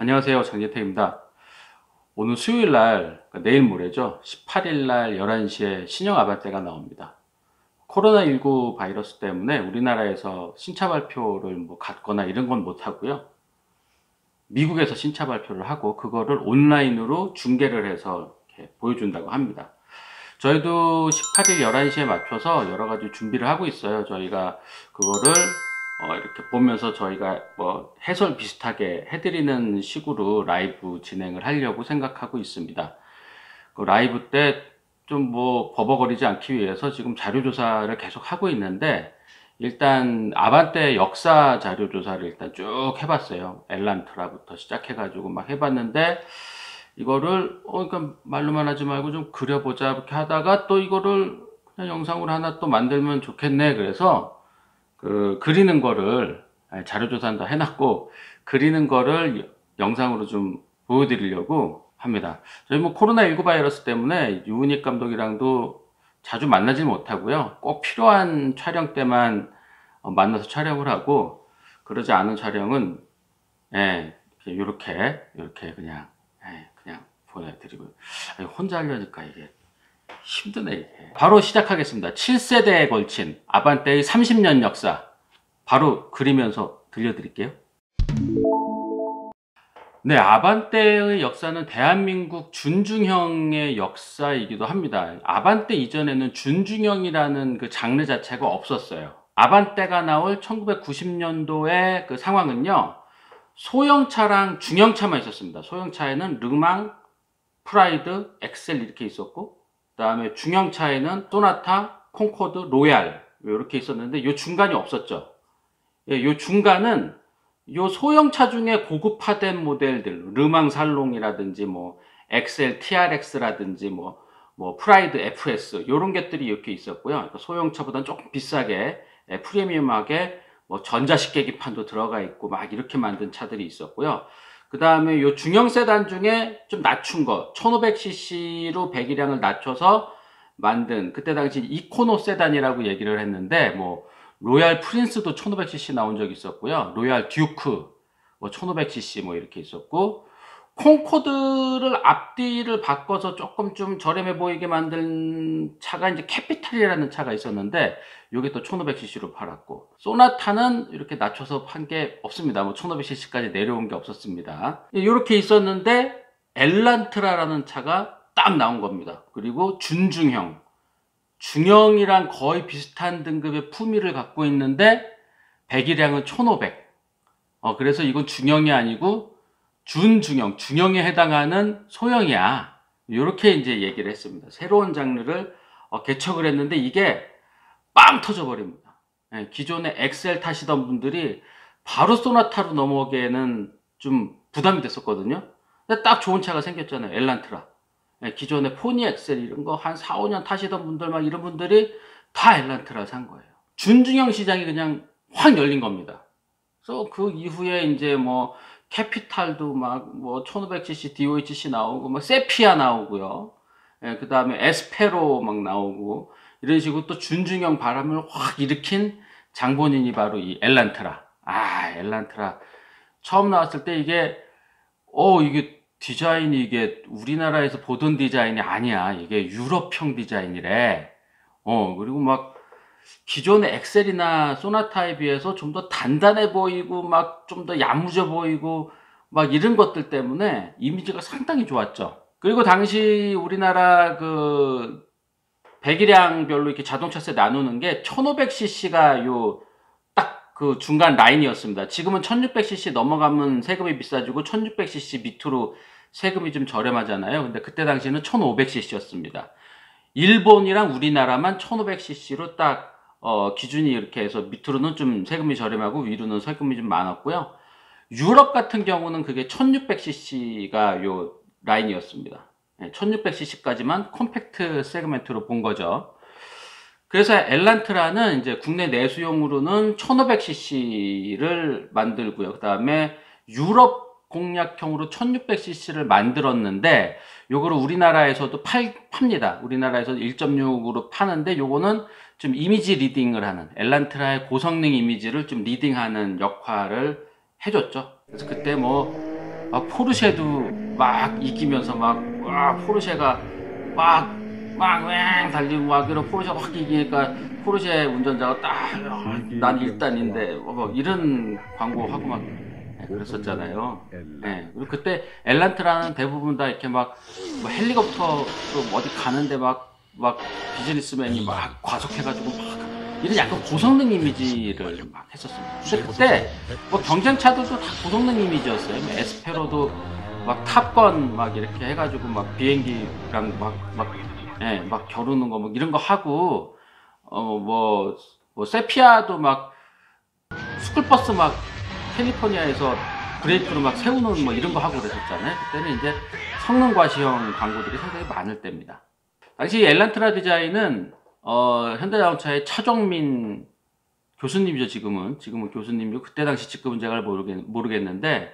안녕하세요. 장재택입니다. 오늘 수요일 날, 그러니까 내일 모레죠. 18일 날 11시에 신형 아반떼가 나옵니다. 코로나19 바이러스 때문에 우리나라에서 신차 발표를 갖거나 이런 건 못 하고요. 미국에서 신차 발표를 하고 그거를 온라인으로 중계를 해서 이렇게 보여준다고 합니다. 저희도 18일 11시에 맞춰서 여러 가지 준비를 하고 있어요. 저희가 그거를 이렇게 보면서 저희가 해설 비슷하게 해드리는 식으로 라이브 진행을 하려고 생각하고 있습니다. 그 라이브 때 좀 버벅거리지 않기 위해서 지금 자료조사를 계속 하고 있는데, 일단 아반떼 역사 자료조사를 일단 쭉 해봤어요. 엘란트라부터 시작해가지고 막 해봤는데, 이거를 그러니까 말로만 하지 말고 좀 그려보자 이렇게 하다가 또 이거를 그냥 영상으로 하나 또 만들면 좋겠네. 그래서 그 그리는 거를 자료조사는 다 해놨고 그리는 거를 영상으로 좀 보여드리려고 합니다. 저희 코로나19 바이러스 때문에 유은익 감독이랑도 자주 만나지 못하고요. 꼭 필요한 촬영 때만 만나서 촬영을 하고, 그러지 않은 촬영은 이렇게 그냥 보내드리고요. 혼자 하려니까 이게 힘드네 이게. 바로 시작하겠습니다. 7세대에 걸친 아반떼의 30년 역사 바로 그리면서 들려드릴게요. 네, 아반떼의 역사는 대한민국 준중형의 역사이기도 합니다. 아반떼 이전에는 준중형이라는 그 장르 자체가 없었어요. 아반떼가 나올 1990년도의 그 상황은요, 소형차랑 중형차만 있었습니다. 소형차에는 르망, 프라이드, 엑셀 이렇게 있었고, 그 다음에 중형차에는 소나타, 콩코드, 로얄 이렇게 있었는데 요 중간이 없었죠. 요 중간은 요 소형차 중에 고급화된 모델들, 르망 살롱이라든지 엑셀 TRX라든지 프라이드 FS 요런 것들이 이렇게 있었고요. 그러니까 소형차보다는 조금 비싸게 프리미엄하게 전자식 계기판도 들어가 있고 막 이렇게 만든 차들이 있었고요. 그 다음에 요 중형 세단 중에 좀 낮춘 거 1500cc로 배기량을 낮춰서 만든, 그때 당시 이코노 세단이라고 얘기를 했는데 로얄 프린스도 1500cc 나온 적이 있었고요. 로얄 듀크 1500cc 이렇게 있었고, 콩코드를 앞뒤를 바꿔서 조금 좀 저렴해 보이게 만든 차가 이제 캐피탈이라는 차가 있었는데 요게 또 1500cc로 팔았고, 소나타는 이렇게 낮춰서 판 게 없습니다. 1500cc까지 내려온 게 없었습니다. 이렇게 있었는데 엘란트라라는 차가 딱 나온 겁니다. 그리고 준중형, 중형이랑 거의 비슷한 등급의 품위를 갖고 있는데 배기량은 1500. 그래서 이건 중형이 아니고 준중형, 중형에 해당하는 소형이야. 이렇게 이제 얘기를 했습니다. 새로운 장르를 개척을 했는데 이게 빵 터져버립니다. 기존에 엑셀 타시던 분들이 바로 소나타로 넘어오기에는 좀 부담이 됐었거든요. 근데 딱 좋은 차가 생겼잖아요. 엘란트라. 기존에 포니 엑셀 이런 거 한 4, 5년 타시던 분들 막 이런 분들이 다 엘란트라 산 거예요. 준중형 시장이 그냥 확 열린 겁니다. 그래서 그 이후에 이제 캐피탈도 1500cc DOHC 나오고 세피아 나오고요. 그 다음에 에스페로 막 나오고 이런 식으로 또 준중형 바람을 확 일으킨 장본인이 바로 이 엘란트라. 엘란트라 처음 나왔을 때 이게 디자인이 이게 우리나라에서 보던 디자인이 아니야. 이게 유럽형 디자인이래. 그리고 기존의 엑셀이나 소나타에 비해서 좀 더 단단해 보이고 좀 더 야무져 보이고 이런 것들 때문에 이미지가 상당히 좋았죠. 그리고 당시 우리나라 그 배기량별로 이렇게 자동차세 나누는 게 1500cc가 딱 그 중간 라인이었습니다. 지금은 1600cc 넘어가면 세금이 비싸지고 1600cc 밑으로 세금이 좀 저렴하잖아요. 근데 그때 당시에는 1500cc였습니다. 일본이랑 우리나라만 1500cc로 딱 기준이 이렇게 해서 밑으로는 좀 세금이 저렴하고 위로는 세금이 좀 많았고요. 유럽 같은 경우는 그게 1600cc가 요 라인이었습니다. 1600cc까지만 컴팩트 세그멘트로 본 거죠. 그래서 엘란트라는 이제 국내 내수용으로는 1500cc를 만들고요. 그 다음에 유럽 공략형으로 1600cc를 만들었는데 요거를 우리나라에서도 팝니다. 우리나라에서 1.6으로 파는데 요거는 좀 이미지 리딩을 하는, 엘란트라의 고성능 이미지를 좀 리딩하는 역할을 해줬죠. 그래서 그때 막 포르쉐도 막 이기면서 막 와 포르쉐가 막왱 달리고 막 이런 포르쉐가 확 이기니까 포르쉐 운전자가 딱 난 1단인데 뭐 이런 광고 하고 막 그랬었잖아요. 예. 그리고 그때 엘란트라는 대부분 다 이렇게 막 뭐 헬리콥터로 어디 가는데 막 비즈니스맨이 막 과속해가지고 막 이런 약간 고성능 이미지를 막 했었습니다. 근데 그때 뭐 경쟁차들도 다 고성능 이미지였어요. 뭐 에스페로도 막 탑건 막 이렇게 해가지고 막 비행기랑 막 겨루는 거 뭐 이런 거 하고 뭐 세피아도 막 스쿨버스 막 캘리포니아에서 브레이크로 막 세우는 뭐 이런 거 하고 그랬었잖아요. 그때는 이제 성능 과시형 광고들이 상당히 많을 때입니다. 당시 엘란트라 디자인은 현대자동차의 차종민 교수님이죠. 지금은 교수님이고 그때 당시 직급은 제가 모르겠는데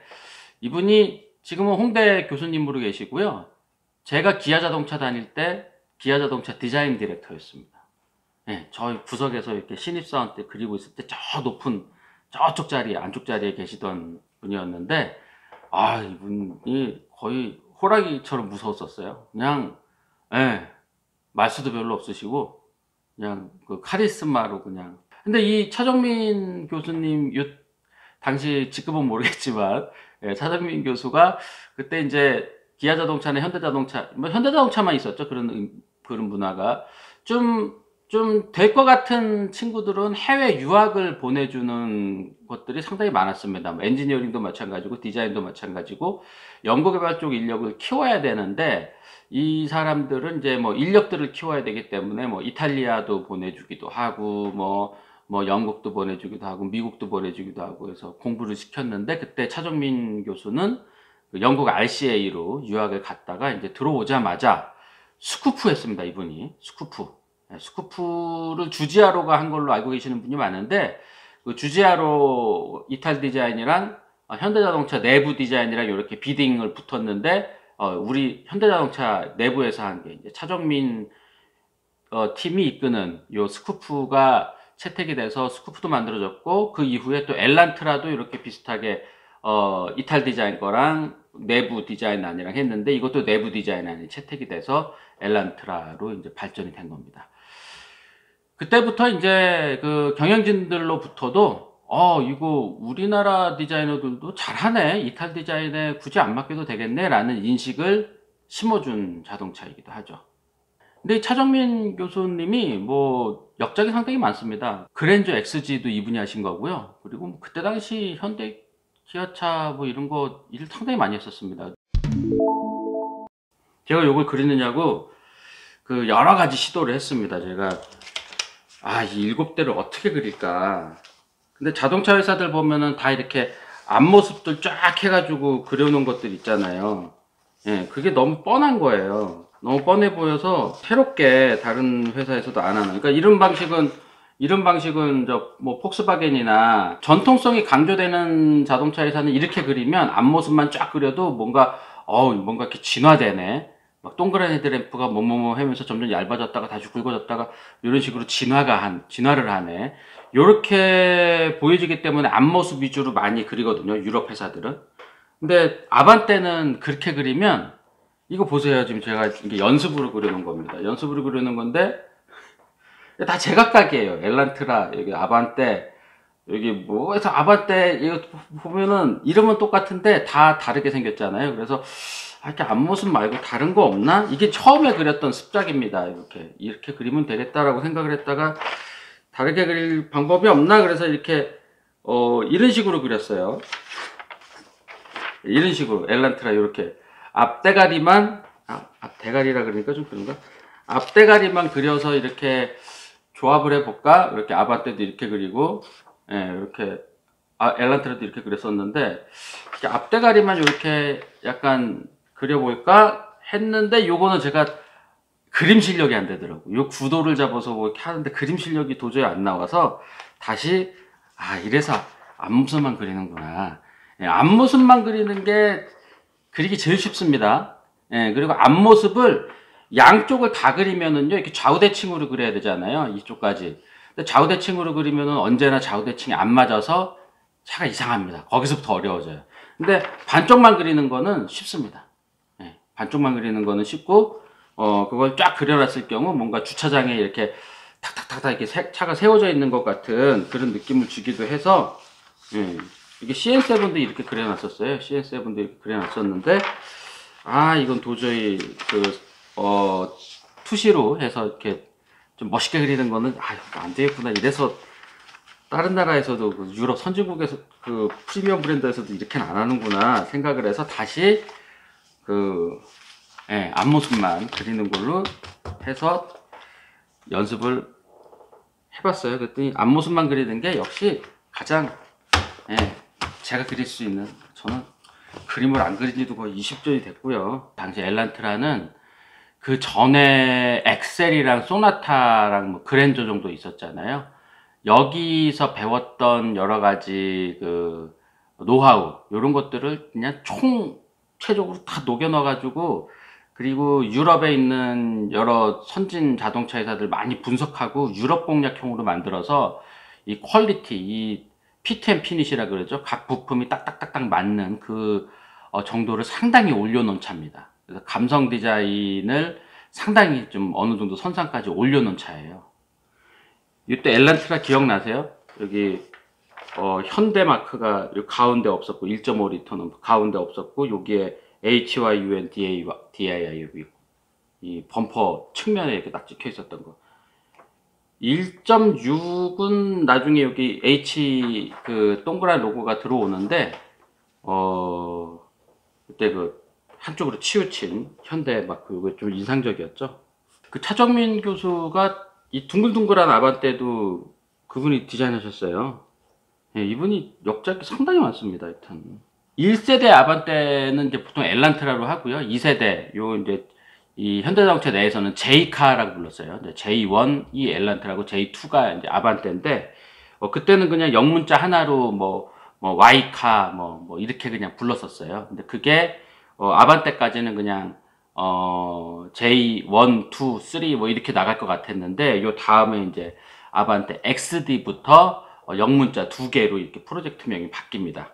이분이 지금은 홍대 교수님으로 계시고요. 제가 기아자동차 다닐 때 기아자동차 디자인 디렉터였습니다. 네, 저희 구석에서 이렇게 신입사원 때 그리고 있을 때 저 높은 저쪽 자리에 안쪽 자리에 계시던 분이었는데 이분이 거의 호랑이처럼 무서웠었어요. 그냥 말수도 별로 없으시고 그냥 그 카리스마로 그냥. 근데 이 차정민 교수님 당시 직급은 모르겠지만 차정민 교수가 그때 이제 기아자동차나 현대자동차 뭐 현대자동차만 있었죠. 그런 문화가 좀 될 것 같은 친구들은 해외 유학을 보내주는 것들이 상당히 많았습니다. 뭐 엔지니어링도 마찬가지고 디자인도 마찬가지고 연구개발 쪽 인력을 키워야 되는데 이 사람들은 이제 뭐 인력들을 키워야 되기 때문에 뭐 이탈리아도 보내주기도 하고 뭐 영국도 보내주기도 하고 미국도 보내주기도 하고 해서 공부를 시켰는데 그때 차정민 교수는 그 영국 RCA로 유학을 갔다가 이제 들어오자마자 스쿠프 했습니다. 이분이 스쿠프를 주지아로가 한 걸로 알고 계시는 분이 많은데 그 주지아로 이탈 디자인이랑 현대자동차 내부 디자인이랑 이렇게 비딩을 붙었는데 우리 현대자동차 내부에서 한 게 이제 차정민 팀이 이끄는 요 스쿠프가 채택이 돼서 스쿠프도 만들어졌고 그 이후에 또 엘란트라도 이렇게 비슷하게 이탈 디자인 거랑 내부 디자인 안이랑 했는데 이것도 내부 디자인 안이 채택이 돼서 엘란트라로 이제 발전이 된 겁니다. 그때부터 이제 그 경영진들로부터도 이거 우리나라 디자이너들도 잘하네. 이탈 디자인에 굳이 안 맡겨도 되겠네 라는 인식을 심어준 자동차이기도 하죠. 근데 이 차정민 교수님이 뭐 역작이 상당히 많습니다. 그랜저 XG도 이분이 하신 거고요. 그리고 뭐 그때 당시 현대 기아차 뭐 이런 거 일을 상당히 많이 했었습니다. 제가 이걸 그리느냐고 그 여러 가지 시도를 했습니다. 제가 이 7대를 어떻게 그릴까. 근데 자동차 회사들 보면은 다 이렇게 앞모습들 쫙 해가지고 그려놓은 것들 있잖아요. 그게 너무 뻔한 거예요. 너무 뻔해 보여서 새롭게 다른 회사에서도 안 하는. 그러니까 이런 방식은 뭐 폭스바겐이나 전통성이 강조되는 자동차 회사는 이렇게 그리면 앞모습만 쫙 그려도 뭔가 이렇게 진화되네. 막 동그란 헤드램프가 뭐뭐뭐 하면서 점점 얇아졌다가 다시 굵어졌다가 이런 식으로 진화를 하네. 요렇게 보여지기 때문에 앞모습 위주로 많이 그리거든요. 유럽 회사들은. 근데 아반떼는 그렇게 그리면 이거 보세요. 지금 제가 이게 연습으로 그려놓은 겁니다. 연습으로 그려놓은 건데 다 제각각이에요. 엘란트라, 여기 아반떼, 여기 뭐 해서 아반떼 이거 보면은 이름은 똑같은데 다 다르게 생겼잖아요. 그래서 이렇게 앞모습 말고 다른 거 없나? 이게 처음에 그렸던 습작입니다. 이렇게 그리면 되겠다라고 생각을 했다가 다르게 그릴 방법이 없나? 그래서 이렇게 이런 식으로 그렸어요. 이런 식으로 엘란트라 이렇게 앞대가리만 앞대가리라 그러니까 좀 그런가? 앞대가리만 그려서 이렇게 조합을 해볼까? 이렇게 아반떼도 이렇게 그리고 이렇게 엘란트라도 이렇게 그렸었는데 이렇게 앞대가리만 이렇게 약간 그려볼까 했는데 요거는 제가 그림 실력이 안 되더라고. 요 구도를 잡아서 뭐 이렇게 하는데 그림 실력이 도저히 안 나와서 다시 이래서 앞모습만 그리는구나. 앞모습만 그리는 게 그리기 제일 쉽습니다. 그리고 앞모습을 양쪽을 다 그리면은요 이렇게 좌우대칭으로 그려야 되잖아요. 이쪽까지. 근데 좌우대칭으로 그리면은 언제나 좌우대칭이 안 맞아서 차가 이상합니다. 거기서부터 어려워져요. 근데 반쪽만 그리는 거는 쉽습니다. 예, 반쪽만 그리는 거는 쉽고, 그걸 쫙 그려놨을 경우 뭔가 주차장에 이렇게 탁탁탁탁 이렇게 차가 세워져 있는 것 같은 그런 느낌을 주기도 해서, 예, 이게 CN7도 이렇게 그려놨었어요. CN7도 이렇게 그려놨었는데, 이건 도저히 투시로 해서 이렇게 좀 멋있게 그리는 거는 이거 안 되겠구나. 이래서 다른 나라에서도 그 유럽 선진국에서 그 프리미엄 브랜드에서도 이렇게는 안 하는구나 생각을 해서 다시 앞모습만 그리는 걸로 해서 연습을 해봤어요. 그랬더니 앞모습만 그리는 게 역시 가장 제가 그릴 수 있는, 저는 그림을 안 그린 지도 거의 20년이 됐고요. 당시 엘란트라는 그 전에 엑셀이랑 소나타랑 뭐 그랜저 정도 있었잖아요. 여기서 배웠던 여러 가지 그 노하우 이런 것들을 그냥 총체적으로 다 녹여 넣어 가지고, 그리고 유럽에 있는 여러 선진 자동차 회사들 많이 분석하고 유럽 공략형으로 만들어서 이 퀄리티, 이 피트 앤 피니시라 그러죠. 각 부품이 딱딱딱딱 맞는 그 정도를 상당히 올려놓은 차입니다. 그래서 감성 디자인을 상당히 좀 어느 정도 선상까지 올려놓은 차예요. 이때 엘란트라 기억나세요? 여기 현대 마크가 가운데 없었고 1.5리터는 가운데 없었고, 여기에 HYUN DII 이 범퍼 측면에 이렇게 딱 찍혀 있었던 거. 1.6은 나중에 여기 H 그 동그란 로고가 들어오는데, 그때 그 한쪽으로 치우친 현대 마크, 이거 좀 인상적이었죠. 그 차정민 교수가 이 둥글둥글한 아반떼도 그분이 디자인하셨어요. 예, 이분이 역작이 상당히 많습니다. 하여튼 1세대 아반떼는 이제 보통 엘란트라로 하고요. 2세대 이제 이 현대자동차 내에서는 J카라고 불렀어요. J1이 엘란트라고 J2가 이제 아반떼인데, 그때는 그냥 영문자 하나로 뭐 Y카 뭐 이렇게 그냥 불렀었어요. 근데 그게 아반떼까지는 그냥 J1, 2, 3 뭐 이렇게 나갈 것 같았는데, 요 다음에 이제 아반떼 XD부터 영문자 2개로 이렇게 프로젝트명이 바뀝니다.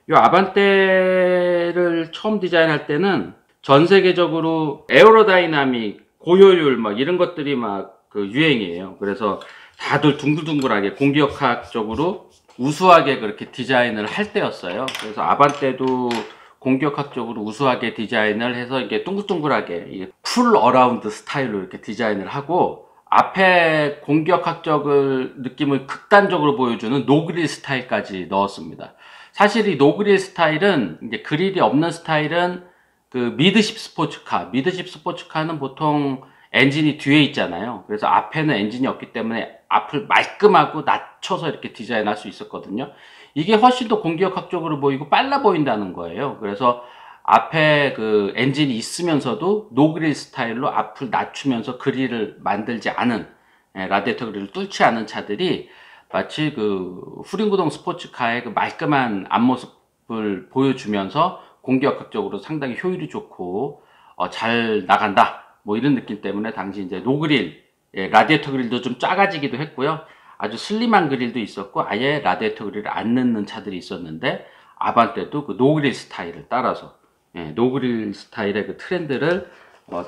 요 아반떼를 처음 디자인할 때는 전 세계적으로 에어로다이나믹, 고효율 막 이런 것들이 막 그 유행이에요. 그래서 다들 둥글둥글하게 공기역학적으로 우수하게 그렇게 디자인을 할 때였어요. 그래서 아반떼도 공기역학적으로 우수하게 디자인을 해서 이게 둥글둥글하게 풀 어라운드 스타일로 이렇게 디자인을 하고, 앞에 공기역학적을 느낌을 극단적으로 보여주는 노그릴 스타일까지 넣었습니다. 사실 이 노그릴 스타일은, 이제 그릴이 없는 스타일은 그 미드십 스포츠카는 보통 엔진이 뒤에 있잖아요. 그래서 앞에는 엔진이 없기 때문에 앞을 말끔하고 낮춰서 이렇게 디자인할 수 있었거든요. 이게 훨씬 더 공기역학적으로 보이고 빨라 보인다는 거예요. 그래서 앞에 그 엔진이 있으면서도 노그릴 스타일로 앞을 낮추면서 그릴을 만들지 않은, 라디에이터 그릴을 뚫지 않은 차들이 마치 그 후륜구동 스포츠카의 그 말끔한 앞모습을 보여주면서 공기역학적으로 상당히 효율이 좋고 잘 나간다 뭐 이런 느낌 때문에 당시 이제 노그릴, 라디에이터 그릴도 좀 작아지기도 했고요. 아주 슬림한 그릴도 있었고, 아예 라디에이터 그릴을 안 넣는 차들이 있었는데, 아반떼도 그 노그릴 스타일을 따라서, 노그릴 스타일의 그 트렌드를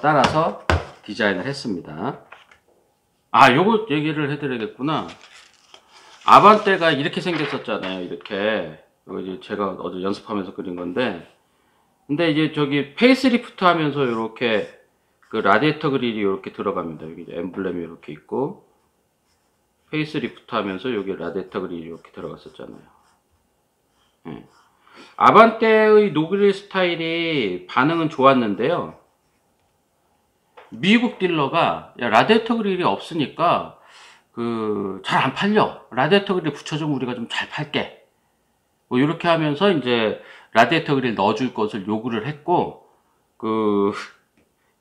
따라서 디자인을 했습니다. 요거 얘기를 해드려야겠구나. 아반떼가 이렇게 생겼었잖아요. 이렇게. 이거 이제 제가 어제 연습하면서 그린 건데, 근데 이제 저기 페이스리프트 하면서 이렇게 그 라디에이터 그릴이 이렇게 들어갑니다. 여기 엠블렘이 이렇게 있고, 페이스리프트 하면서 여기 라디에이터 그릴이 이렇게 들어갔었잖아요. 아반떼의 노그릴 스타일이 반응은 좋았는데요. 미국 딜러가 라디에이터 그릴이 없으니까 잘 안 팔려. 라디에이터 그릴 붙여주면 우리가 좀 잘 팔게. 뭐 이렇게 하면서 이제 라디에이터 그릴 넣어줄 것을 요구를 했고,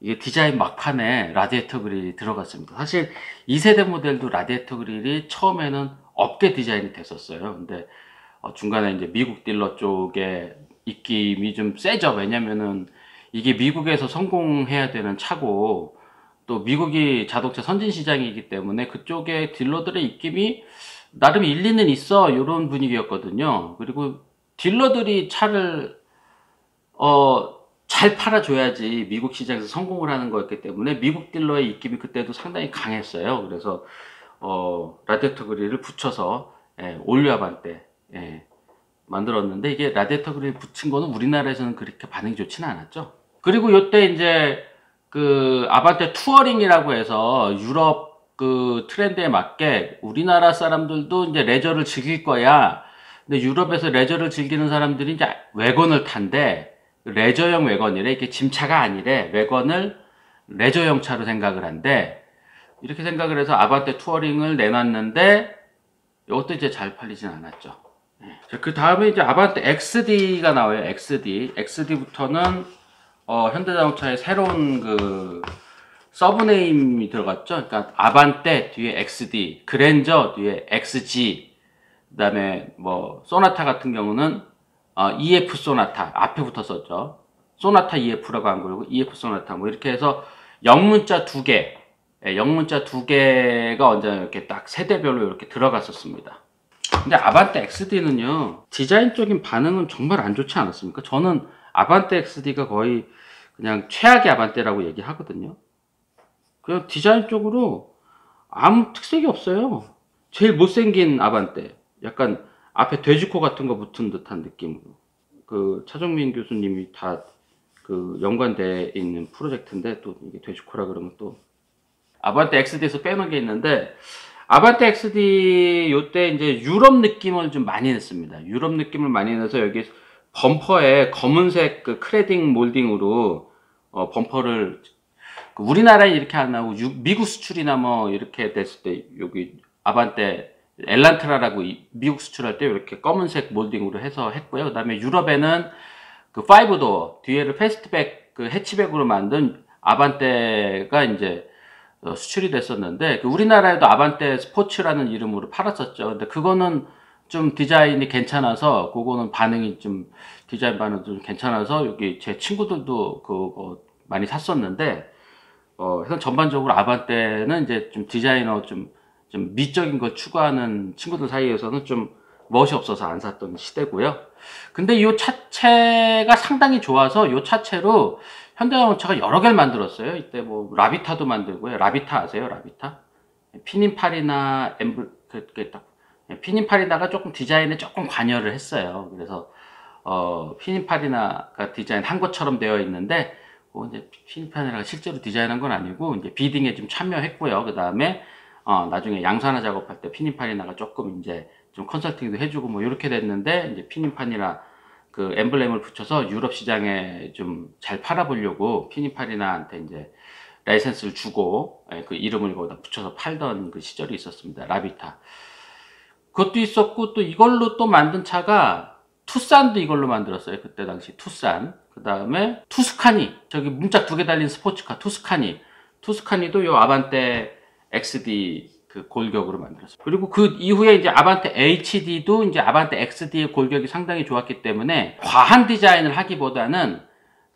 이게 디자인 막판에 라디에이터 그릴이 들어갔습니다. 사실 2세대 모델도 라디에이터 그릴이 처음에는 없게 디자인이 됐었어요. 근데 중간에 이제 미국 딜러 쪽에 입김이 좀 세죠. 왜냐면은 이게 미국에서 성공해야 되는 차고, 또 미국이 자동차 선진 시장이기 때문에 그쪽에 딜러들의 입김이 나름 일리는 있어, 이런 분위기였거든요. 그리고 딜러들이 차를 잘 팔아줘야지 미국 시장에서 성공을 하는 거였기 때문에 미국 딜러의 입김이 그때도 상당히 강했어요. 그래서 라디에이터 그릴을 붙여서 올류 아반떼 만들었는데, 이게 라디에이터 그릴 붙인 거는 우리나라에서는 그렇게 반응이 좋지는 않았죠. 그리고 요때 이제 그 아반떼 투어링이라고 해서 유럽 그 트렌드에 맞게 우리나라 사람들도 이제 레저를 즐길 거야. 근데 유럽에서 레저를 즐기는 사람들이 이제 외건을 탄대. 레저형 외건이래. 이게 짐차가 아니래. 외건을 레저형 차로 생각을 한대. 이렇게 생각을 해서 아반떼 투어링을 내놨는데 이것도 이제 잘 팔리진 않았죠. 그 다음에 이제 아반떼 XD가 나와요. XD부터는 현대자동차의 새로운 그 서브네임이 들어갔죠. 그러니까 아반떼 뒤에 XD, 그랜저 뒤에 XG, 그 다음에 뭐 소나타 같은 경우는 EF 소나타 앞에 붙었었죠. 소나타 EF라고 한 거고 EF 소나타 뭐 이렇게 해서 영문자 두 개, 영문자 두 개가 언제 이렇게 딱 세대별로 이렇게 들어갔었습니다. 근데 아반떼 XD는요, 디자인적인 반응은 정말 안 좋지 않았습니까? 저는 아반떼 XD가 거의 그냥 최악의 아반떼라고 얘기하거든요. 그냥 디자인적으로 아무 특색이 없어요. 제일 못생긴 아반떼. 약간 앞에 돼지코 같은 거 붙은 듯한 느낌으로. 그 차정민 교수님이 다 그 연관돼 있는 프로젝트인데, 또 이게 돼지코라 그러면 또 아반떼 XD에서 빼놓은 게 있는데, 아반떼 XD 요때 이제 유럽 느낌을 좀 많이 냈습니다. 유럽 느낌을 많이 내서 여기 범퍼에 검은색 그 크레딩 몰딩으로 범퍼를 우리나라에 이렇게 안 나오고 미국 수출이나 뭐 이렇게 됐을 때 여기 아반떼 엘란트라라고 미국 수출할 때 이렇게 검은색 몰딩으로 해서 했고요. 그 다음에 유럽에는 그 5도어 뒤에를 패스트백 그 해치백으로 만든 아반떼가 이제 수출이 됐었는데, 그 우리나라에도 아반떼 스포츠라는 이름으로 팔았었죠. 근데 그거는 좀 디자인이 괜찮아서, 그거는 반응이 좀 디자인 반응도 좀 괜찮아서 여기 제 친구들도 그거 많이 샀었는데, 그래서 전반적으로 아반떼는 이제 좀 디자이너 좀 미적인 걸 추구하는 친구들 사이에서는 좀 멋이 없어서 안 샀던 시대고요. 근데 이 차체가 상당히 좋아서 이 차체로 현대자동차가 여러 개를 만들었어요. 이때 뭐 라비타도 만들고요. 라비타 아세요? 라비타? 피닌파리나 피닌파리나가 조금 디자인에 조금 관여를 했어요. 그래서 피닌파리나가 디자인한 것처럼 되어 있는데, 이제 피닌파리나가 실제로 디자인한 건 아니고 이제 비딩에 좀 참여했고요. 그 다음에 나중에 양산화 작업할 때 피닌파리나가 조금 이제 좀 컨설팅도 해주고 뭐 이렇게 됐는데, 이제 피닌파리나 그 엠블렘을 붙여서 유럽 시장에 좀 잘 팔아보려고 피닌파리나한테 이제 라이센스를 주고 그 이름을 거기다 붙여서 팔던 그 시절이 있었습니다. 라비타. 그것도 있었고, 또 이걸로 또 만든 차가 투싼도 이걸로 만들었어요. 그때 당시 투싼. 그 다음에 투스카니, 저기 문짝 두 개 달린 스포츠카 투스카니도 요 아반떼 XD 그 골격으로 만들었어요. 그리고 그 이후에 이제 아반떼 HD도 이제 아반떼 XD의 골격이 상당히 좋았기 때문에 과한 디자인을 하기보다는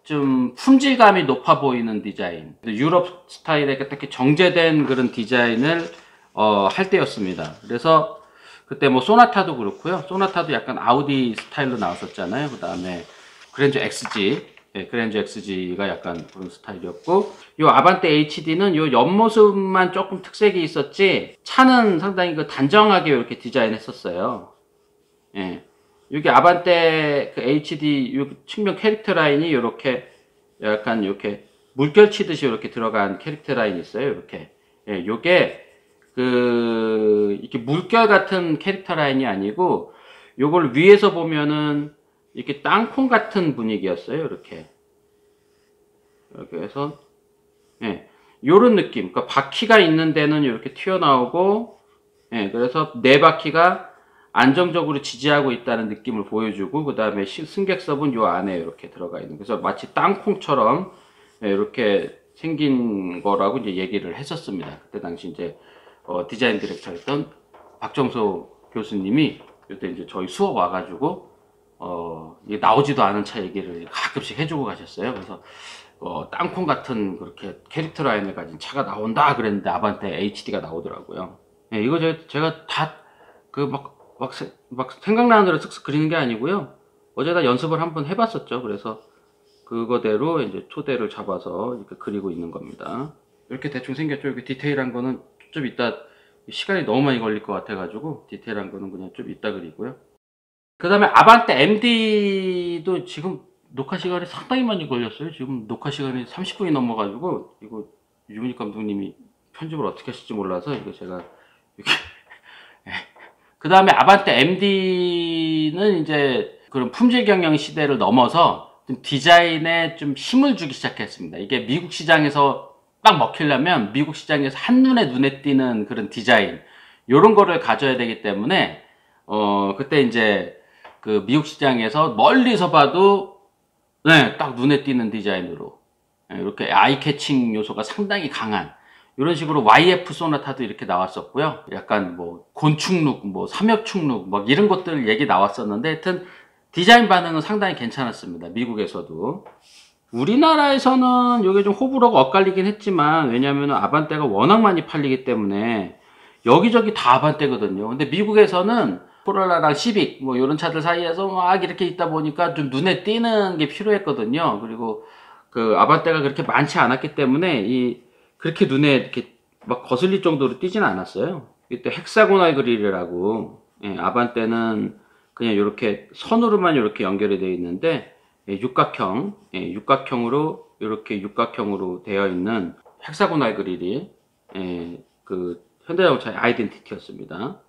좀 품질감이 높아 보이는 디자인, 유럽 스타일의 특히 정제된 그런 디자인을 할 때였습니다. 그래서 그때 뭐 소나타도 그렇고요. 소나타도 약간 아우디 스타일로 나왔었잖아요. 그 다음에 그랜저 XG가 약간 그런 스타일이었고, 요 아반떼 HD는 요 옆모습만 조금 특색이 있었지, 차는 상당히 그 단정하게 이렇게 디자인했었어요. 예. 여기 아반떼 그 HD 요 측면 캐릭터 라인이 요렇게 약간 이렇게 물결 치듯이 이렇게 들어간 캐릭터 라인이 있어요. 이렇게. 예, 요게 이렇게 물결 같은 캐릭터 라인이 아니고, 요걸 위에서 보면은 이렇게 땅콩 같은 분위기였어요. 이렇게 해서 요런 느낌. 그러니까 바퀴가 있는 데는 이렇게 튀어나오고, 그래서 네 바퀴가 안정적으로 지지하고 있다는 느낌을 보여주고, 그 다음에 승객석은 요 안에 이렇게 들어가 있는, 그래서 마치 땅콩처럼 이렇게 생긴 거라고 이제 얘기를 했었습니다. 그때 당시 이제 디자인 디렉터였던 박정소 교수님이 이때 이제 저희 수업 와가지고 이게 나오지도 않은 차 얘기를 가끔씩 해주고 가셨어요. 그래서 땅콩 같은 그렇게 캐릭터 라인을 가진 차가 나온다 그랬는데 아반떼 HD가 나오더라고요. 이거 제가 다 막 생각나는 대로 쓱쓱 그리는 게 아니고요. 어제다 연습을 한번 해봤었죠. 그래서 그거대로 이제 토대를 잡아서 이렇게 그리고 있는 겁니다. 이렇게 대충 생겼죠. 이렇게 디테일한 거는 좀 이따 시간이 너무 많이 걸릴 것 같아가지고 디테일한 거는 그냥 좀 이따 그리고요. 그 다음에 아반떼 MD도 지금 녹화 시간이 상당히 많이 걸렸어요. 지금 녹화 시간이 30분이 넘어가지고 이거 유민익 감독님이 편집을 어떻게 하실지 몰라서 이거 제가 이렇게 그 다음에 아반떼 MD는 이제 그런 품질 경영 시대를 넘어서 좀 디자인에 좀 힘을 주기 시작했습니다. 이게 미국 시장에서 딱 먹히려면 미국 시장에서 한눈에 눈에 띄는 그런 디자인 요런 거를 가져야 되기 때문에 그때 이제 그 미국 시장에서 멀리서 봐도 네, 딱 눈에 띄는 디자인으로 이렇게 아이 캐칭 요소가 상당히 강한 이런 식으로 YF 소나타도 이렇게 나왔었고요. 약간 뭐 곤충룩, 뭐 삼엽충룩 뭐 이런 것들 얘기 나왔었는데 하여튼 디자인 반응은 상당히 괜찮았습니다. 미국에서도. 우리나라에서는 이게 좀 호불호가 엇갈리긴 했지만 왜냐하면 아반떼가 워낙 많이 팔리기 때문에 여기저기 다 아반떼거든요. 근데 미국에서는 코롤라랑 시빅 뭐 이런 차들 사이에서 막 이렇게 있다 보니까 좀 눈에 띄는 게 필요했거든요. 그리고 그 아반떼가 그렇게 많지 않았기 때문에 그렇게 눈에 이렇게 막 거슬릴 정도로 띄지는 않았어요. 이때 헥사고날 그릴이라고 아반떼는 그냥 이렇게 선으로만 이렇게 연결이 되어 있는데 육각형으로 이렇게 육각형으로 되어 있는 헥사고날 그릴이 그 현대자동차의 아이덴티티였습니다.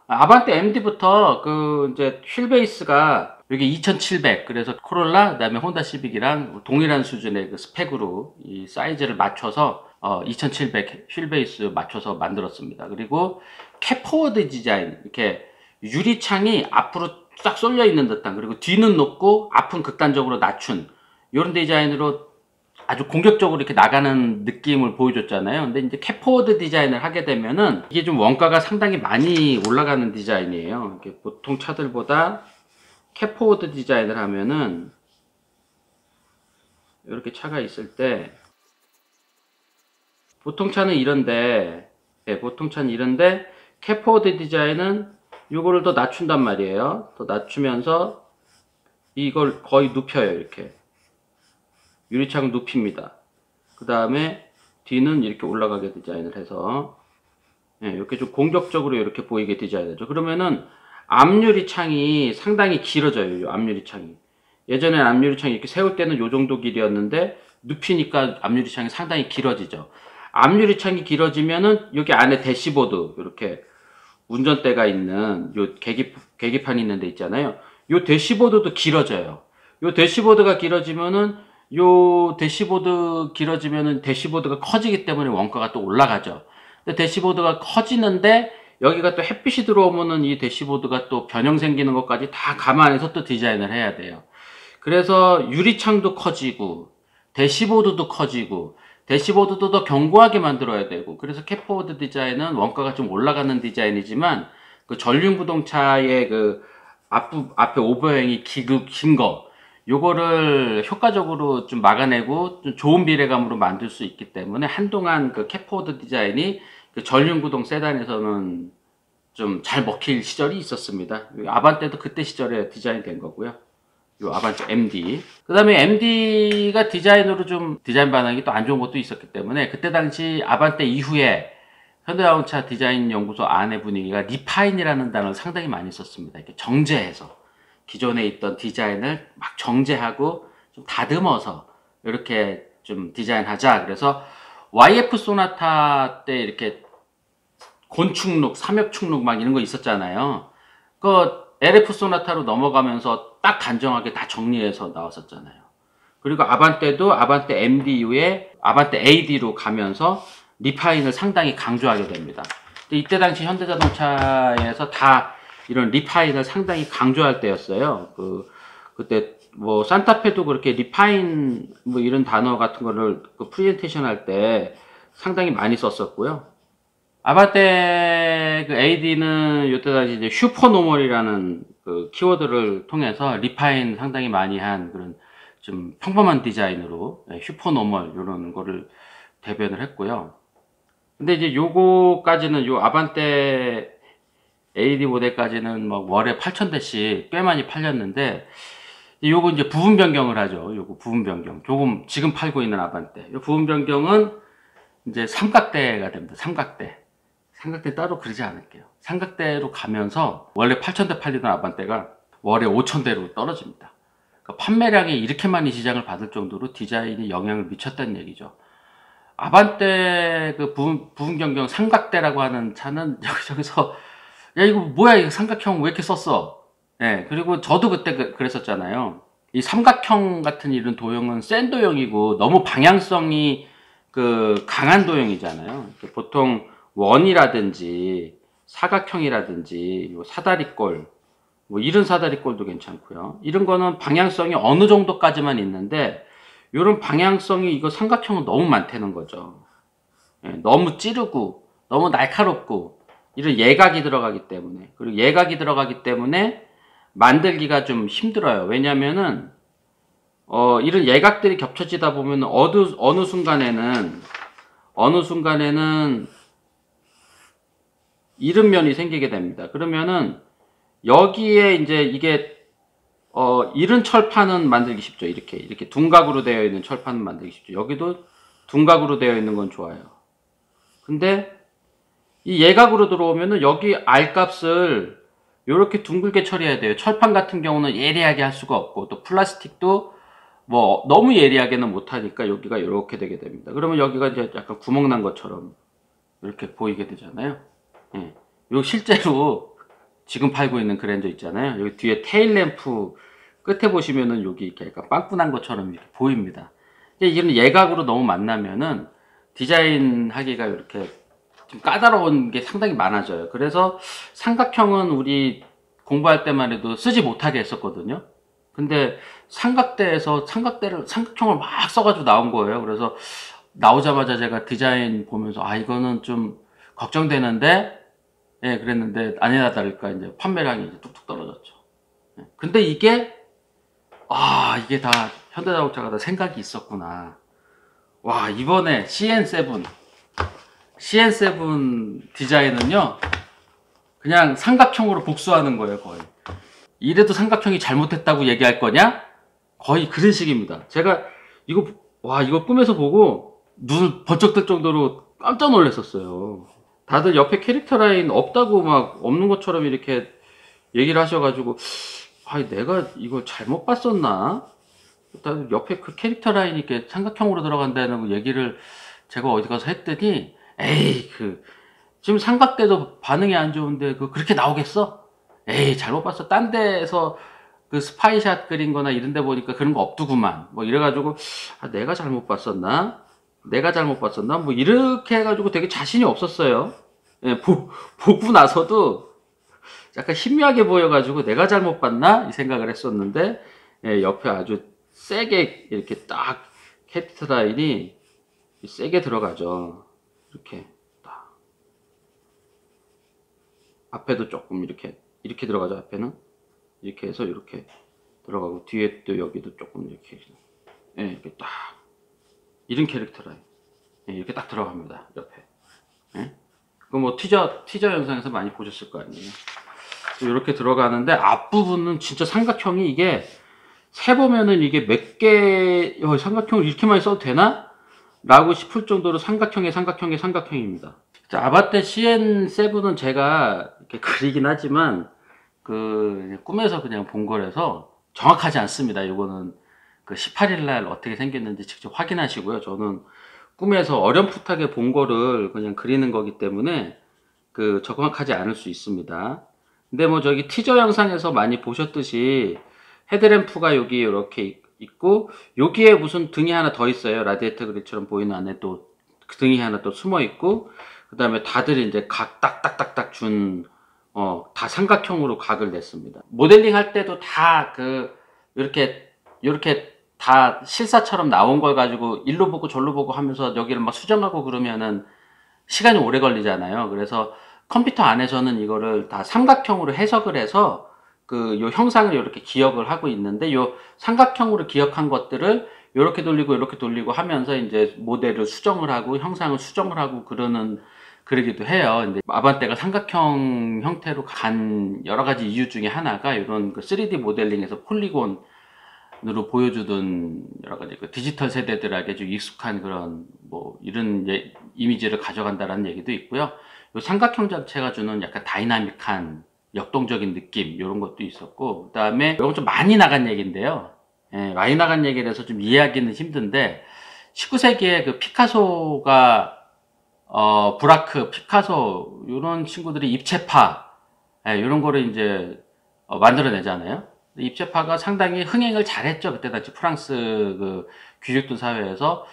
아반떼 MD부터 그 이제 휠 베이스가 여기 2700 그래서 코롤라 그다음에 혼다 시빅이랑 동일한 수준의 그 스펙으로 이 사이즈를 맞춰서 2700 휠 베이스 맞춰서 만들었습니다. 그리고 캡포워드 디자인 이렇게 유리창이 앞으로 쫙 쏠려 있는 듯한 그리고 뒤는 높고 앞은 극단적으로 낮춘 이런 디자인으로 아주 공격적으로 이렇게 나가는 느낌을 보여줬잖아요. 근데 이제 캡포워드 디자인을 하게 되면은 이게 좀 원가가 상당히 많이 올라가는 디자인이에요. 이렇게 보통 차들보다 캡포워드 디자인을 하면은 이렇게 차가 있을 때 보통 차는 이런데 캡포워드 디자인은 이거를 더 낮춘단 말이에요. 더 낮추면서 이걸 거의 눕혀요. 이렇게 유리창을 눕힙니다. 그 다음에 뒤는 이렇게 올라가게 디자인을 해서 이렇게 좀 공격적으로 이렇게 보이게 디자인하죠. 그러면은 앞유리창이 상당히 길어져요. 이 앞유리창이. 예전에 앞유리창이 이렇게 세울 때는 이 정도 길이었는데 눕히니까 앞유리창이 상당히 길어지죠. 앞유리창이 길어지면은 여기 안에 대시보드 이렇게 운전대가 있는 요 계기판이 있는 데 있잖아요. 요 대시보드도 길어져요. 요 대시보드가 길어지면은 대시보드가 커지기 때문에 원가가 또 올라가죠. 근데 대시보드가 커지는데 여기가 또 햇빛이 들어오면은 이 대시보드가 또 변형 생기는 것까지 다 감안해서 또 디자인을 해야 돼요. 그래서 유리창도 커지고 대시보드도 커지고 대시보드도 더 견고하게 만들어야 되고 그래서 캡포워드 디자인은 원가가 좀 올라가는 디자인이지만 그 전륜구동차의 그 앞에 오버행이 긴 거 요거를 효과적으로 좀 막아내고 좀 좋은 비례감으로 만들 수 있기 때문에 한동안 그 캡포워드 디자인이 그 전륜구동 세단에서는 좀 잘 먹힐 시절이 있었습니다. 아반떼도 그때 시절에 디자인 된 거고요. 요 아반떼 MD. 그 다음에 MD가 디자인으로 좀 디자인 반응이 또 안 좋은 것도 있었기 때문에 그때 당시 아반떼 이후에 현대자동차 디자인 연구소 안의 분위기가 리파인이라는 단어를 상당히 많이 썼습니다. 이렇게 정제해서 기존에 있던 디자인을 막 정제하고 좀 다듬어서 이렇게 좀 디자인하자. 그래서 YF 소나타 때 이렇게 곤충룩, 삼엽충룩 막 이런 거 있었잖아요. 그 LF 소나타로 넘어가면서 딱 단정하게 다 정리해서 나왔었잖아요. 그리고 아반떼도 아반떼 MD 이후에 아반떼 AD로 가면서 리파인을 상당히 강조하게 됩니다. 근데 이때 당시 현대자동차에서 다 이런 리파인을 상당히 강조할 때였어요. 그때 뭐 산타페도 그렇게 리파인 뭐 이런 단어 같은 거를 그 프레젠테이션 할 때 상당히 많이 썼었고요. 아반떼 그 AD는 이때 당시 이제 슈퍼노멀이라는 그 키워드를 통해서 리파인 상당히 많이 한 그런 좀 평범한 디자인으로 슈퍼노멀 이런 거를 대변을 했고요. 근데 이제 요거까지는 요 아반떼 AD 모델까지는 막 월에 8,000대씩 꽤 많이 팔렸는데, 요거 이제 부분 변경을 하죠. 요거 부분 변경. 조금 지금 팔고 있는 아반떼. 요 부분 변경은 이제 삼각대가 됩니다. 삼각대. 삼각대 따로 그러지 않을게요. 삼각대로 가면서 원래 8,000대 팔리던 아반떼가 월에 5,000대로 떨어집니다. 그러니까 판매량이 이렇게 많이 지장을 받을 정도로 디자인이 영향을 미쳤다는 얘기죠. 아반떼 그 부분 변경 삼각대라고 하는 차는 여기저기서 야 이거 뭐야 이거 삼각형 왜 이렇게 썼어? 예, 그리고 저도 그때 그랬었잖아요. 이 삼각형 같은 이런 도형은 센 도형이고 너무 방향성이 그 강한 도형이잖아요. 보통 원이라든지 사각형이라든지 사다리꼴 뭐 이런 사다리꼴도 괜찮고요. 이런 거는 방향성이 어느 정도까지만 있는데 이런 방향성이 이거 삼각형은 너무 많다는 거죠. 예, 너무 찌르고 너무 날카롭고 이런 예각이 들어가기 때문에, 그리고 예각이 들어가기 때문에 만들기가 좀 힘들어요. 왜냐면은 이런 예각들이 겹쳐지다 보면 어느 순간에는 이른 면이 생기게 됩니다. 그러면은 여기에 이제 이게 이른 철판은 만들기 쉽죠. 이렇게 둔각으로 되어 있는 철판은 만들기 쉽죠. 여기도 둔각으로 되어 있는 건 좋아요. 근데 이 예각으로 들어오면은 여기 R값을 이렇게 둥글게 처리해야 돼요. 철판 같은 경우는 예리하게 할 수가 없고, 또 플라스틱도 뭐 너무 예리하게는 못하니까 여기가 이렇게 되게 됩니다. 그러면 여기가 이제 약간 구멍 난 것처럼 이렇게 보이게 되잖아요. 예. 요 실제로 지금 팔고 있는 그랜저 있잖아요. 여기 뒤에 테일 램프 끝에 보시면은 여기 이렇게 약간 빵꾸난 것처럼 이렇게 보입니다. 이런 예각으로 너무 만나면은 디자인 하기가 이렇게 좀 까다로운 게 상당히 많아져요. 그래서 삼각형은 우리 공부할 때만 해도 쓰지 못하게 했었거든요. 근데 삼각대에서 삼각형을 막 써가지고 나온 거예요. 그래서 나오자마자 제가 디자인 보면서 아 이거는 좀 걱정되는데, 예, 그랬는데 아니나 다를까 이제 판매량이 이제 뚝뚝 떨어졌죠. 예, 근데 이게 다 현대자동차가 다 생각이 있었구나. 와, 이번에 CN7 디자인은요 그냥 삼각형으로 복수하는 거예요. 거의 이래도 삼각형이 잘못했다고 얘기할 거냐? 거의 그런 식입니다. 제가 이거 꿈에서 보고 눈 번쩍 뜰 정도로 깜짝 놀랐었어요. 다들 옆에 캐릭터 라인 없다고 막 없는 것처럼 이렇게 얘기를 하셔가지고 내가 이거 잘못 봤었나? 일단 옆에 그 캐릭터 라인이 이렇게 삼각형으로 들어간다는 얘기를 제가 어디 가서 했더니 에이 지금 삼각대도 반응이 안 좋은데 그렇게 나오겠어? 에이 잘못 봤어. 딴 데에서 그 스파이샷 그린 거나 이런 데 보니까 그런 거 없더구만. 뭐 이래가지고 내가 잘못 봤었나? 뭐 이렇게 해가지고 되게 자신이 없었어요. 예, 보고 나서도 약간 희미하게 보여가지고 내가 잘못 봤나? 이 생각을 했었는데, 예, 옆에 아주 세게 이렇게 딱 캐릭터 라인이 세게 들어가죠. 이렇게 딱. 앞에도 조금 이렇게 들어가죠. 앞에는 이렇게 해서 이렇게 들어가고 뒤에 또 여기도 조금 이렇게, 예, 이렇게 딱 이런 캐릭터 라인, 예, 이렇게 딱 들어갑니다. 옆에. 예? 그 뭐 티저 영상에서 많이 보셨을 거 아니에요. 이렇게 들어가는데 앞부분은 진짜 삼각형이 이게 세보면은 이게 몇 개 삼각형을 이렇게 많이 써도 되나? 라고 싶을 정도로 삼각형입니다. 자, 아반떼 CN7은 제가 이렇게 그리긴 하지만 꿈에서 그냥 본 거라서 정확하지 않습니다. 이거는 18일 날 어떻게 생겼는지 직접 확인하시고요. 저는 꿈에서 어렴풋하게 본 거를 그냥 그리는 거기 때문에 정확하지 않을 수 있습니다. 근데 뭐 저기 티저 영상에서 많이 보셨듯이 헤드램프가 여기 이렇게 있고 여기에 무슨 등이 하나 더 있어요. 라디에이터 그릴처럼 보이는 안에 또 등이 하나 또 숨어 있고, 그 다음에 다들 이제 각 딱딱딱딱 다 삼각형으로 각을 냈습니다. 모델링 할 때도 다 이렇게 다 실사처럼 나온 걸 가지고 일로 보고 절로 보고 하면서 여기를 막 수정하고 그러면은 시간이 오래 걸리잖아요. 그래서 컴퓨터 안에서는 이거를 다 삼각형으로 해석을 해서 요 형상을 이렇게 기억을 하고 있는데, 요 삼각형으로 기억한 것들을 이렇게 돌리고 하면서 이제 모델을 수정을 하고 형상을 수정을 하고 그러는 그러기도 해요. 근데 아반떼가 삼각형 형태로 간 여러 가지 이유 중에 하나가 이런 그 3D 모델링에서 폴리곤으로 보여주던 여러 가지 그 디지털 세대들에게 좀 익숙한 그런 뭐 이런 이미지를 가져간다라는 얘기도 있고요. 이 삼각형 자체가 주는 약간 다이나믹한 역동적인 느낌 이런 것도 있었고, 그 다음에 이건 좀 많이 나간 얘기인데요. 예, 많이 나간 얘기라서 좀 이해하기는 힘든데 19세기에 그 피카소가 브라크, 피카소 이런 친구들이 입체파 이런 거를 이제 만들어내잖아요. 입체파가 상당히 흥행을 잘했죠. 그때 당시 프랑스 그 귀족들 사회에서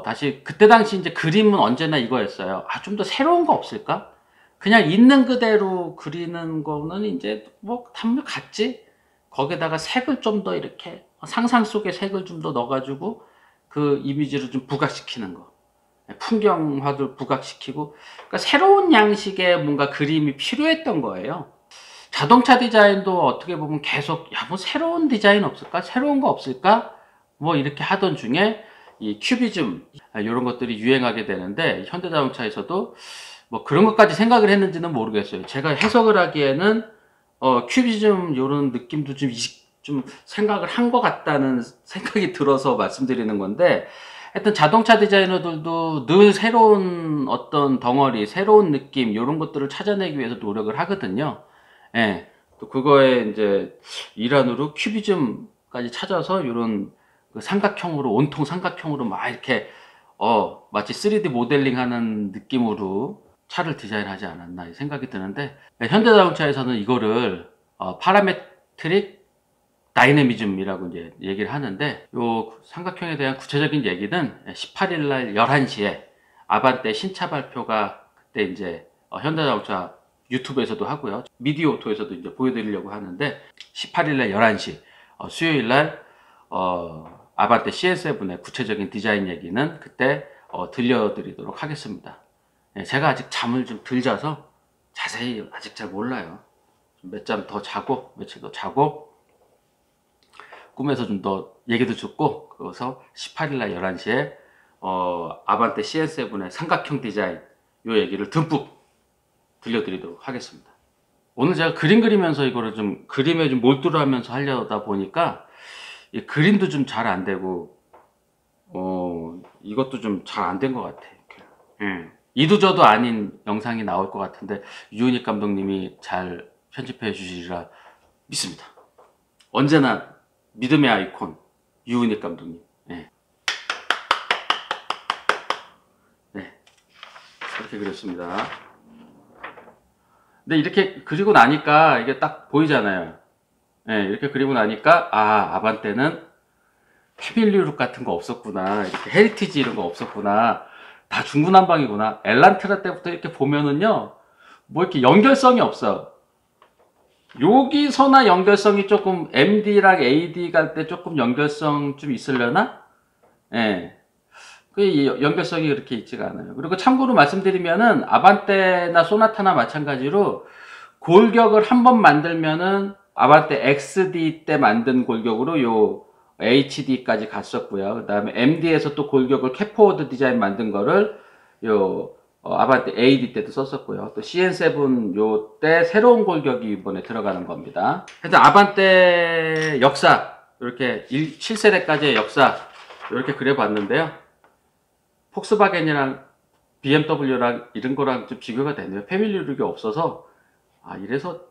다시 그때 당시 이제 그림은 언제나 이거였어요. 아, 좀 더 새로운 거 없을까? 그냥 있는 그대로 그리는 거는 이제 뭐 단물 같지? 거기다가 색을 좀 더 이렇게 상상 속에 색을 좀 더 넣어가지고 그 이미지를 좀 부각시키는 거. 풍경화도 부각시키고, 그러니까 새로운 양식의 뭔가 그림이 필요했던 거예요. 자동차 디자인도 어떻게 보면 계속 야, 뭐 새로운 디자인 없을까? 새로운 거 없을까? 뭐 이렇게 하던 중에 이 큐비즘 이런 것들이 유행하게 되는데, 현대자동차에서도 뭐 그런 것까지 생각을 했는지는 모르겠어요. 제가 해석을 하기에는 큐비즘 이런 느낌도 좀 생각을 한 것 같다는 생각이 들어서 말씀드리는 건데, 하여튼 자동차 디자이너들도 늘 새로운 어떤 덩어리, 새로운 느낌 이런 것들을 찾아내기 위해서 노력을 하거든요. 예. 또 그거에 이제 일환으로 큐비즘까지 찾아서 이런 그 삼각형으로, 온통 삼각형으로 막 이렇게 마치 3D 모델링 하는 느낌으로 차를 디자인하지 않았나 이 생각이 드는데, 현대자동차에서는 이거를 파라메트릭 다이내미즘이라고 이제 얘기를 하는데, 요 삼각형에 대한 구체적인 얘기는 18일 날 11시에 아반떼 신차 발표가 그때 이제 현대자동차 유튜브에서도 하고요. 미디어오토에서도 이제 보여드리려고 하는데, 18일 날 11시 수요일 날 아반떼 CN7의 구체적인 디자인 얘기는 그때 들려드리도록 하겠습니다. 제가 아직 잠을 좀 덜 자서 자세히 아직 잘 몰라요. 몇 잠 더 자고 며칠 더 자고 꿈에서 좀 더 얘기도 듣고, 그래서 18일날 11시에 아반떼 CN7의 삼각형 디자인 요 얘기를 듬뿍 들려드리도록 하겠습니다. 오늘 제가 그림 그리면서 이거를 좀 그림에 좀 몰두를 하면서 하려다 보니까 이 그림도 좀 잘 안 되고 이것도 좀 잘 안 된 것 같아요. 이도 저도 아닌 영상이 나올 것 같은데 유은익 감독님이 잘 편집해 주시리라 믿습니다. 언제나 믿음의 아이콘 유은익 감독님. 네. 이렇게 그렸습니다. 근데 이렇게 그리고 나니까 이게 딱 보이잖아요. 이렇게 그리고 나니까 아반떼는 패밀리룩 같은 거 없었구나, 이렇게 헤리티지 이런 거 없었구나, 다 중구난방이구나. 엘란트라 때부터 이렇게 보면은요, 뭐 이렇게 연결성이 없어. 여기서나 연결성이 조금, MD랑 AD 갈 때 조금 연결성 좀 있으려나? 그 연결성이 그렇게 있지가 않아요. 그리고 참고로 말씀드리면은 아반떼나 소나타나 마찬가지로 골격을 한번 만들면은 아반떼 XD 때 만든 골격으로 요 HD까지 갔었고요. 그 다음에 MD에서 또 골격을 캐포워드 디자인 만든 거를 요 아반떼 AD 때도 썼었고요. 또 CN7 요 때 새로운 골격이 이번에 들어가는 겁니다. 그래서 아반떼 역사, 이렇게 7세대까지의 역사 이렇게 그려봤는데요. 폭스바겐이랑 BMW랑 이런 거랑 좀 비교가 되네요. 패밀리룩이 없어서 이래서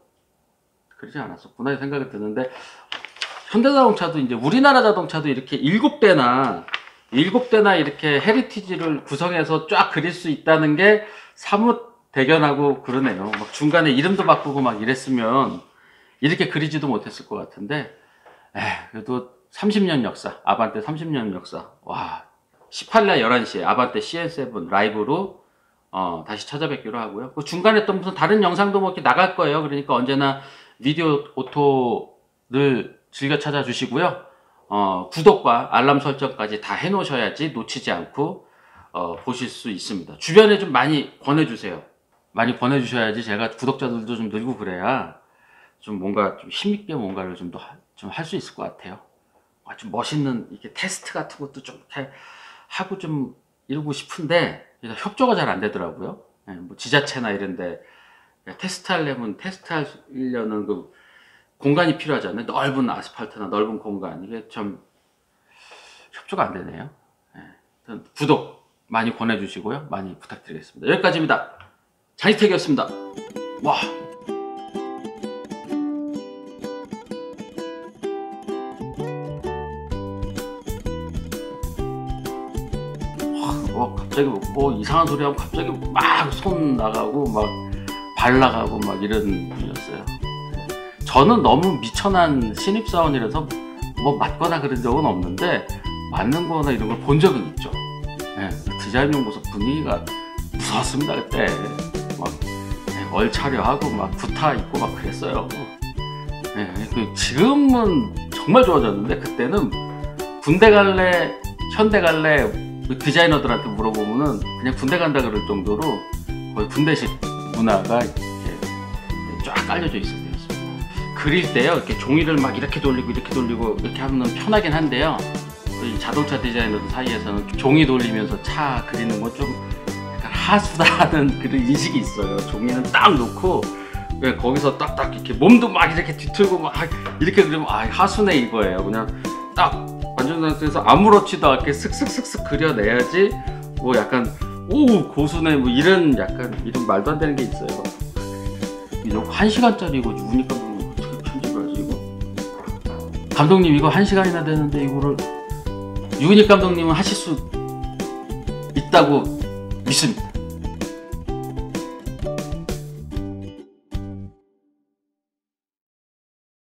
그러지 않았었구나 생각이 드는데, 현대자동차도 이제 우리나라 자동차도 이렇게 7대나 이렇게 헤리티지를 구성해서 쫙 그릴 수 있다는 게 사뭇 대견하고 그러네요. 막 중간에 이름도 바꾸고 막 이랬으면 이렇게 그리지도 못했을 것 같은데, 그래도 30년 역사, 아반떼 30년 역사. 와, 18일 11시에 아반떼 CN7 라이브로 다시 찾아뵙기로 하고요. 그 중간에 또 무슨 다른 영상도 뭐 이렇게 나갈 거예요. 그러니까 언제나 미디어 오토를 즐겨 찾아주시고요. 구독과 알람 설정까지 다 해놓으셔야지 놓치지 않고 보실 수 있습니다. 주변에 좀 많이 권해주세요. 많이 권해주셔야지 제가 구독자들도 좀 늘고 그래야 좀 뭔가 좀 힘있게 뭔가를 좀 더 할 수 있을 것 같아요. 좀 멋있는 이렇게 테스트 같은 것도 좀 이렇게 하고 좀 이러고 싶은데 협조가 잘 안 되더라고요. 뭐 지자체나 이런데 테스트하려면 테스트하려는 그 공간이 필요하잖아요. 넓은 아스팔트나 넓은 공간. 이게 좀 협조가 안 되네요. 구독 많이 권해주시고요. 많이 부탁드리겠습니다. 여기까지입니다. 장희택이었습니다. 와. 갑자기 뭐 이상한 소리 하고 갑자기 막 손 나가고 막 발 나가고 막 이런 분이었어요. 저는 너무 미천한 신입사원이라서 뭐 맞거나 그런 적은 없는데 맞는 거나 이런 걸 본 적은 있죠. 디자인용 모습 분위기가 무서웠습니다. 그때 막 얼차려하고 막 구타 입고 막 그랬어요. 지금은 정말 좋아졌는데 그때는 군대 갈래 현대 갈래 디자이너들한테 물어보면은 그냥 군대 간다 그럴 정도로 거의 군대식 문화가 이렇게 쫙 깔려져 있을 때였습니다. 그릴 때요, 이렇게 종이를 막 이렇게 돌리고 이렇게 하면 편하긴 한데요. 이 자동차 디자이너들 사이에서는 종이 돌리면서 차 그리는 건 좀 약간 하수다는 그런 인식이 있어요. 종이는 딱 놓고 거기서 딱딱 이렇게 몸도 막 이렇게 뒤틀고 막 이렇게 그리면 하수네 이거예요. 그냥 딱 완전 상태에서 아무렇지도 않게 슥슥슥슥 그려내야지 뭐 약간 오 고수네 뭐 이런 약간 이런 말도 안 되는 게 있어요. 이거 1시간짜리 이거 유니까 어떻게 편집을 하지 이거? 감독님 이거 1시간이나 되는데 이거를 유근익 감독님은 하실 수 있다고 믿습니다.